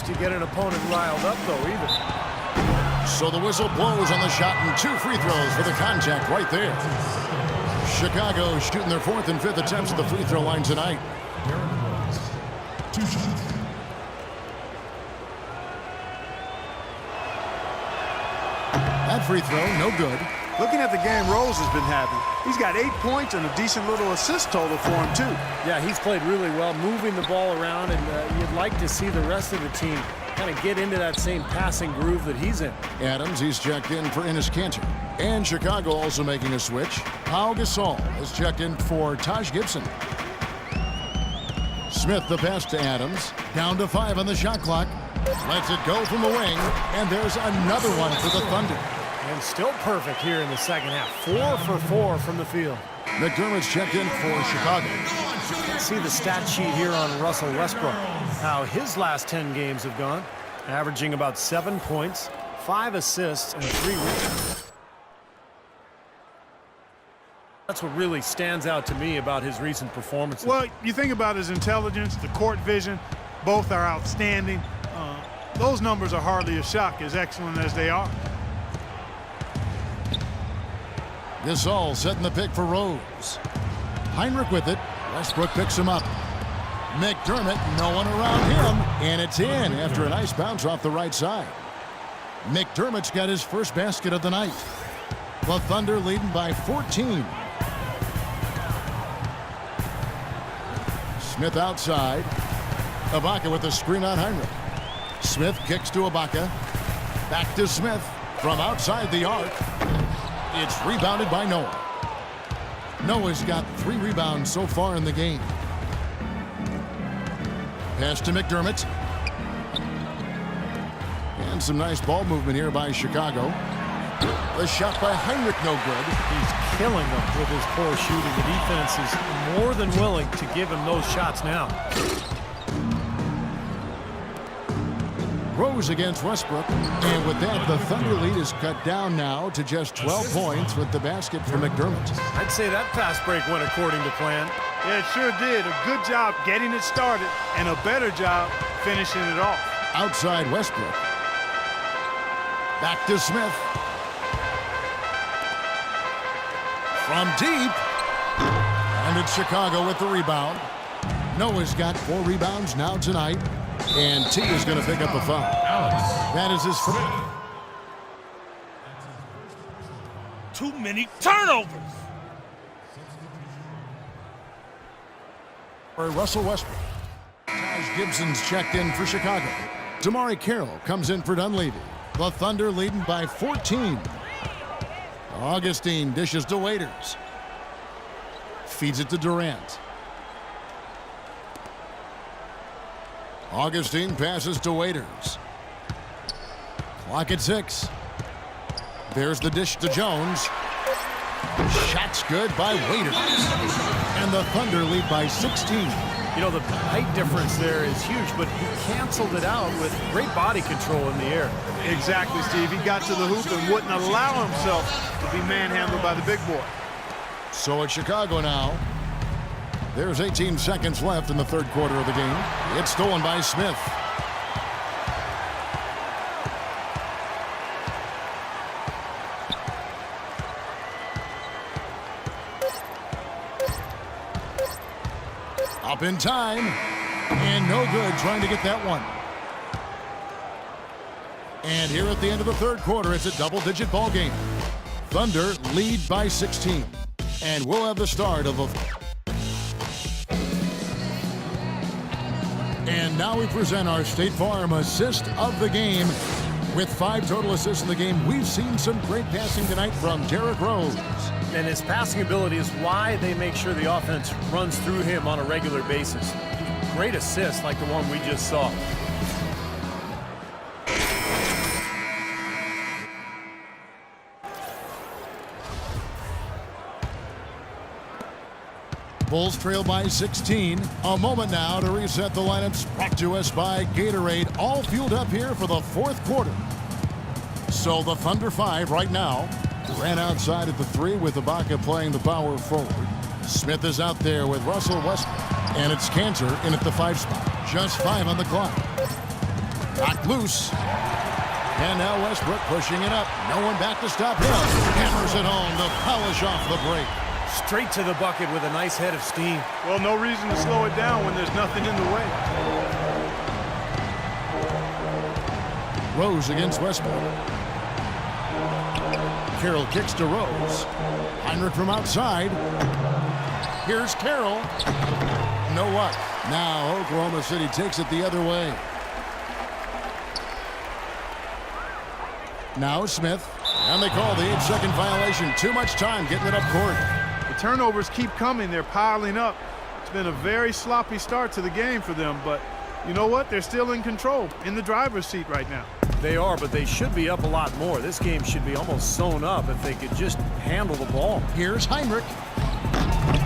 to get an opponent riled up, though, either. So the whistle blows on the shot, and 2 free throws for the contact right there. Chicago shooting their 4th and 5th attempts at the free throw line tonight. 2 shots. That free throw, no good. Looking at the game Rose has been having, he's got 8 points and a decent little assist total for him, too. Yeah, he's played really well, moving the ball around, and you'd like to see the rest of the team kind of get into that same passing groove that he's in. Adams, he's checked in for Enes Kanter. And Chicago also making a switch. Pau Gasol has checked in for Taj Gibson. Smith the pass to Adams. Down to 5 on the shot clock. Lets it go from the wing, and there's another one for the Thunder. And still perfect here in the second half. 4 for 4 from the field. McDermott's checked in for Chicago. See the stat sheet here on Russell Westbrook. How his last 10 games have gone. Averaging about 7 points, 5 assists, and 3 rebounds. That's what really stands out to me about his recent performances. Well, you think about his intelligence, the court vision, both are outstanding. Those numbers are hardly a shock, as excellent as they are. Gasol setting the pick for Rose. Heinrich with it. Westbrook picks him up. McDermott, no one around him, and it's in after a nice bounce off the right side. McDermott's got his first basket of the night. The Thunder leading by 14. Smith outside. Ibaka with a screen on Heinrich. Smith kicks to Ibaka. Back to Smith from outside the arc. It's rebounded by Noah. Noah's got 3 rebounds so far in the game. Pass to McDermott. And some nice ball movement here by Chicago. The shot by Heinrich, no good. He's killing them with his poor shooting. The defense is more than willing to give him those shots now. Rose against Westbrook. And with that, the Thunder lead is cut down now to just 12 points with the basket for McDermott. I'd say that fast break went according to plan. Yeah, it sure did. A good job getting it started and a better job finishing it off. Outside Westbrook. Back to Smith. From deep. And it's Chicago with the rebound. Noah's got 4 rebounds now tonight. And T is going to pick up a foul. That is his first. Too many turnovers. For Russell Westbrook. Taj Gibson's checked in for Chicago. Damari Carroll comes in for Dunleavy. The Thunder leading by 14. Augustine dishes to Waiters. Feeds it to Durant. Augustine passes to Waiters. Clock at 6. There's the dish to Jones. Shot's good by Waiters. And the Thunder lead by 16. You know, the height difference there is huge, but he canceled it out with great body control in the air. Exactly, Steve. He got to the hoop and wouldn't allow himself to be manhandled by the big boy. So it's Chicago now. There's 18 seconds left in the third quarter of the game. It's stolen by Smith. Up in time. And no good trying to get that one. And here at the end of the third quarter, it's a double-digit ball game. Thunder lead by 16. And we'll have the start of a... And now we present our State Farm assist of the game. With 5 total assists in the game, we've seen some great passing tonight from Derrick Rose. And his passing ability is why they make sure the offense runs through him on a regular basis. Great assists like the one we just saw. Bulls trail by 16. A moment now to reset the lineups. Brought to us by Gatorade. All fueled up here for the fourth quarter. So the Thunder 5 right now. Ran outside at the 3 with Ibaka playing the power forward. Smith is out there with Russell Westbrook. And it's Kanter in at the 5 spot. Just 5 on the clock. Knocked loose. And now Westbrook pushing it up. No one back to stop him. Hammers it home to polish off the break. Straight to the bucket with a nice head of steam. Well, no reason to slow it down when there's nothing in the way. Rose against Westbrook. Carroll kicks to Rose. Heinrich from outside. Here's Carroll. No luck. Now Oklahoma City takes it the other way. Now Smith. And they call the 8-second violation. Too much time getting it up court. The turnovers keep coming. They're piling up. It's been a very sloppy start to the game for them, but you know what? They're still in control, in the driver's seat right now. They are, but they should be up a lot more. This game should be almost sewn up if they could just handle the ball. Here's Heinrich.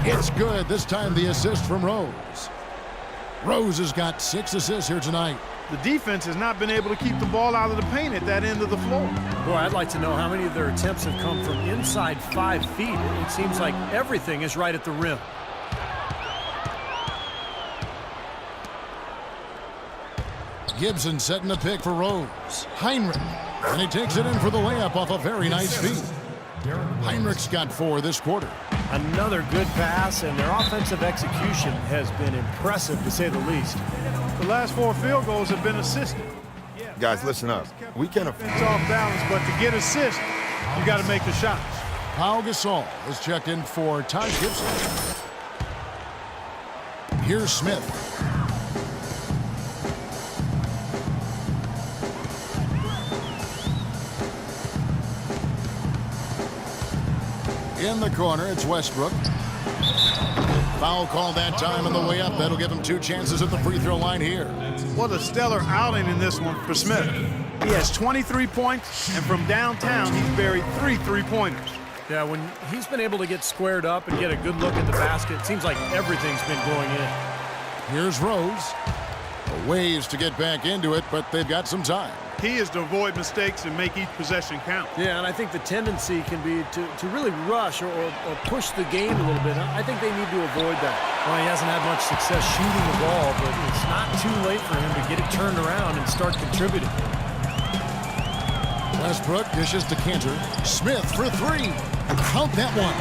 It's good. This time the assist from Rose. Rose has got 6 assists here tonight. The defense has not been able to keep the ball out of the paint at that end of the floor. Boy, I'd like to know how many of their attempts have come from inside 5 feet. It seems like everything is right at the rim. Gibson setting the pick for Rose. Heinrich. And he takes it in for the layup off a very nice feed. Heinrich's got 4 this quarter. Another good pass, and their offensive execution has been impressive, to say the least. The last 4 field goals have been assisted. Guys, listen up. We can't afford. It's off balance, but to get assists, you got to make the shots. Pau Gasol is checked in for Taj Gibson. Here's Smith. In the corner, it's Westbrook. Foul called that time on the way up. That'll give him 2 chances at the free throw line here. What a stellar outing in this one for Smith. He has 23 points, and from downtown, he's buried 3 3-pointers. Yeah, when he's been able to get squared up and get a good look at the basket, it seems like everything's been going in. Here's Rose. A ways to get back into it, but they've got some time. He is to avoid mistakes and make each possession count. Yeah, and I think the tendency can be to really rush or push the game a little bit. I think they need to avoid that. Well, he hasn't had much success shooting the ball, but it's not too late for him to get it turned around and start contributing. Westbrook dishes to Cantor. Smith for 3. Count that one.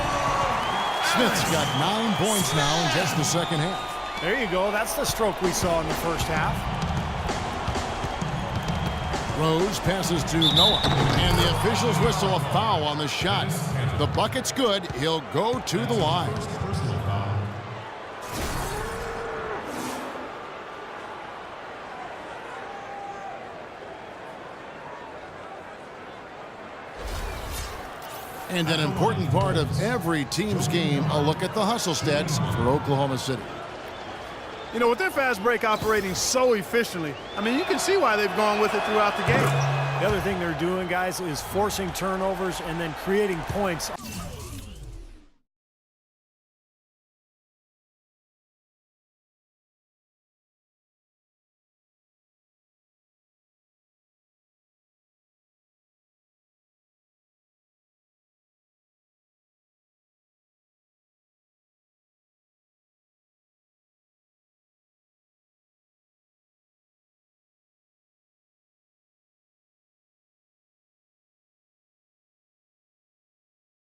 Smith's got 9 points now in just the second half. There you go. That's the stroke we saw in the first half. Rose passes to Noah, and the officials whistle a foul on the shot. The bucket's good. He'll go to the line. And an important part of every team's game, a look at the hustle stats for Oklahoma City. You know, with their fast break operating so efficiently, I mean, you can see why they've gone with it throughout the game. The other thing they're doing, guys, is forcing turnovers and then creating points.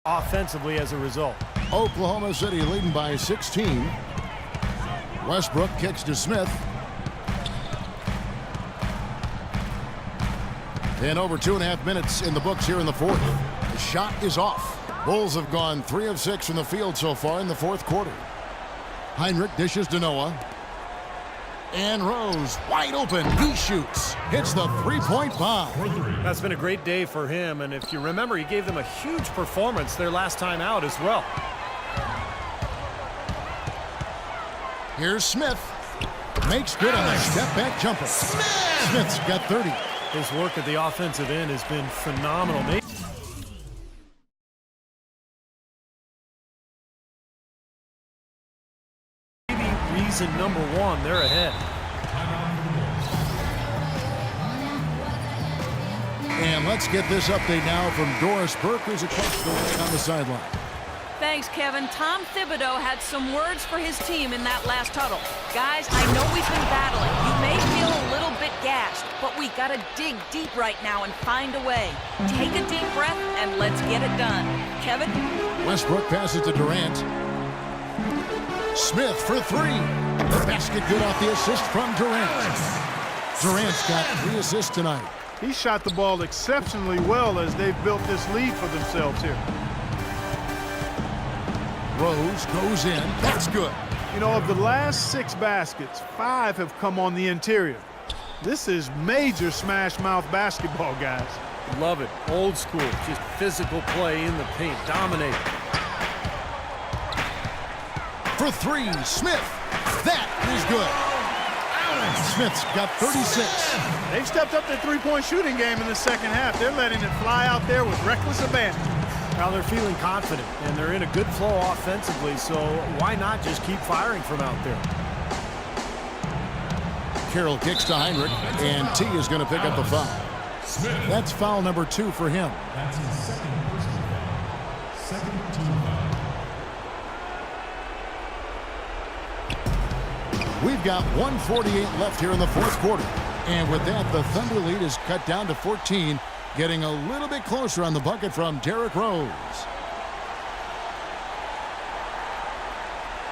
Offensively as a result. Oklahoma City leading by 16. Westbrook kicks to Smith. And over 2.5 minutes in the books here in the fourth. The shot is off. Bulls have gone 3 of 6 from the field so far in the fourth quarter. Heinrich dishes to Noah. And Rose wide open. He shoots. Hits the 3-point bomb. That's been a great day for him, and if you remember, he gave them a huge performance their last time out as well. Here's Smith. Makes good on the step-back jumper. Smith's got 30. His work at the offensive end has been phenomenal. Maybe reason number 1, they're ahead. And let's get this update now from Doris Burke, who's across the way on the sideline. Thanks, Kevin. Tom Thibodeau had some words for his team in that last huddle. Guys, I know we've been battling. You may feel a little bit get gashed, but we gotta dig deep right now and find a way. Take a deep breath and let's get it done. Kevin? Westbrook passes to Durant. Smith for three. The basket good off the assist from Durant. Durant's got 3 assists tonight. He shot the ball exceptionally well as they've built this lead for themselves here. Rose goes in. That's good. You know, of the last 6 baskets, 5 have come on the interior. This is major smash mouth basketball, guys. Love it. Old school. Just physical play in the paint. Dominate. For 3, Smith. That is good. Smith's got 36. They've stepped up their three-point shooting game in the second half. They're letting it fly out there with reckless abandon. Now they're feeling confident, and they're in a good flow offensively, so why not just keep firing from out there? Carroll kicks to Heinrich, and T is going to pick up the foul. That's foul number 2 for him. That's his second personal foul. Second team foul. We've got 1:48 left here in the fourth quarter. And with that, the Thunder lead is cut down to 14, getting a little bit closer on the bucket from Derrick Rose.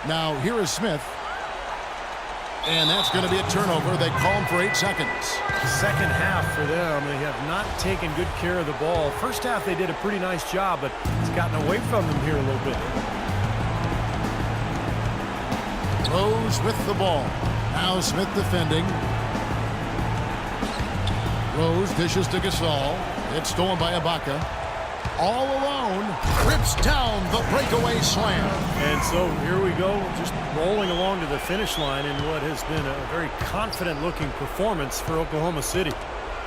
Now, here is Smith. And that's going to be a turnover. They call him for 8 seconds. Second half for them, they have not taken good care of the ball. First half, they did a pretty nice job, but it's gotten away from them here a little bit. Rose with the ball. Now Smith defending. Rose dishes to Gasol. It's stolen by Ibaka. All alone, rips down the breakaway slam. And so here we go, just rolling along to the finish line in what has been a very confident-looking performance for Oklahoma City.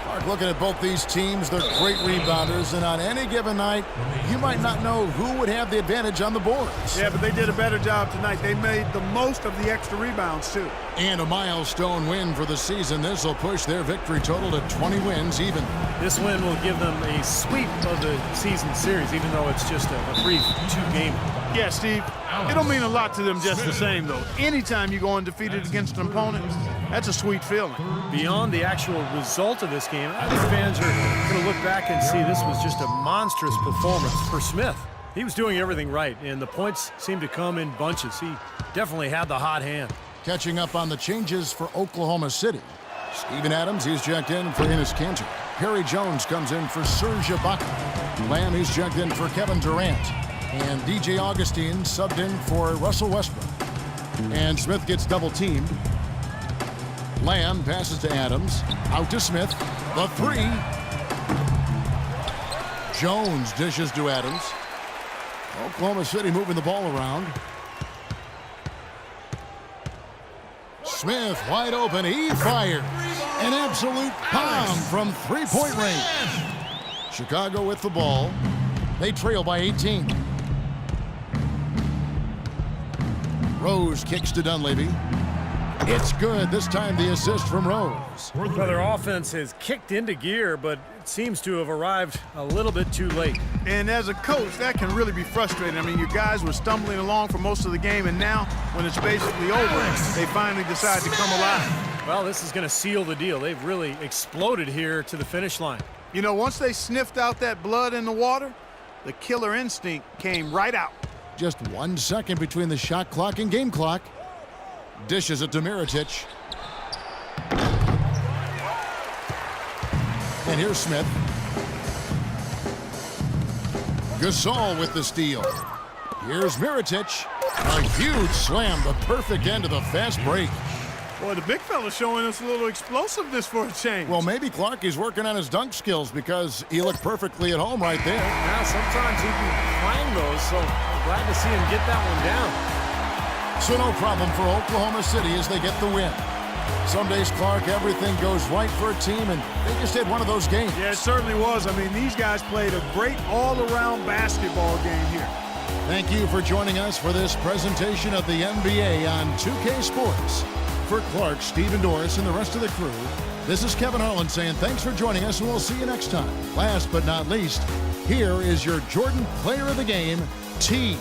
Clark, looking at both these teams, they're great rebounders, and on any given night, you might not know who would have the advantage on the boards. Yeah, but they did a better job tonight. They made the most of the extra rebounds, too. And a milestone win for the season. This will push their victory total to 20 wins even. This win will give them a sweep of the season series, even though it's just a brief 2-game. Yeah, Steve, it'll mean a lot to them just the same, though. Anytime you go undefeated against an opponent, that's a sweet feeling. Beyond the actual result of this game, I think fans are going to look back and see this was just a monstrous performance for Smith. He was doing everything right, and the points seemed to come in bunches. He definitely had the hot hand. Catching up on the changes for Oklahoma City. Steven Adams, he's checked in for Enes Kanter. Perry Jones comes in for Serge Ibaka. Lamb, he's checked in for Kevin Durant. And DJ Augustine subbed in for Russell Westbrook. And Smith gets double-teamed. Lamb passes to Adams. Out to Smith. The 3. Jones dishes to Adams. Oklahoma City moving the ball around. Smith wide open. He fires. An absolute bomb from three-point range. Chicago with the ball. They trail by 18. Rose kicks to Dunleavy. It's good. This time the assist from Rose. Well, their offense has kicked into gear, but it seems to have arrived a little bit too late. And as a coach, that can really be frustrating. I mean, your guys were stumbling along for most of the game, and now, when it's basically over, they finally decide to come alive. Well, this is going to seal the deal. They've really exploded here to the finish line. You know, once they sniffed out that blood in the water, the killer instinct came right out. Just 1 second between the shot clock and game clock. Dishes it to Mirotic. And here's Smith. Gasol with the steal. Here's Mirotic. A huge slam, the perfect end of the fast break. Boy, the big fella's showing us a little explosiveness for a change. Well, maybe Clark is working on his dunk skills because he looked perfectly at home right there. Now, sometimes he can find those, so I'm glad to see him get that one down. So no problem for Oklahoma City as they get the win. Some days, Clark, everything goes right for a team, and they just had one of those games. Yeah, it certainly was. I mean, these guys played a great all-around basketball game here. Thank you for joining us for this presentation of the NBA on 2K Sports. For Clark, Stephen Doris, and the rest of the crew, this is Kevin Harlan saying thanks for joining us, and we'll see you next time. Last but not least, here is your Jordan Player of the Game, T.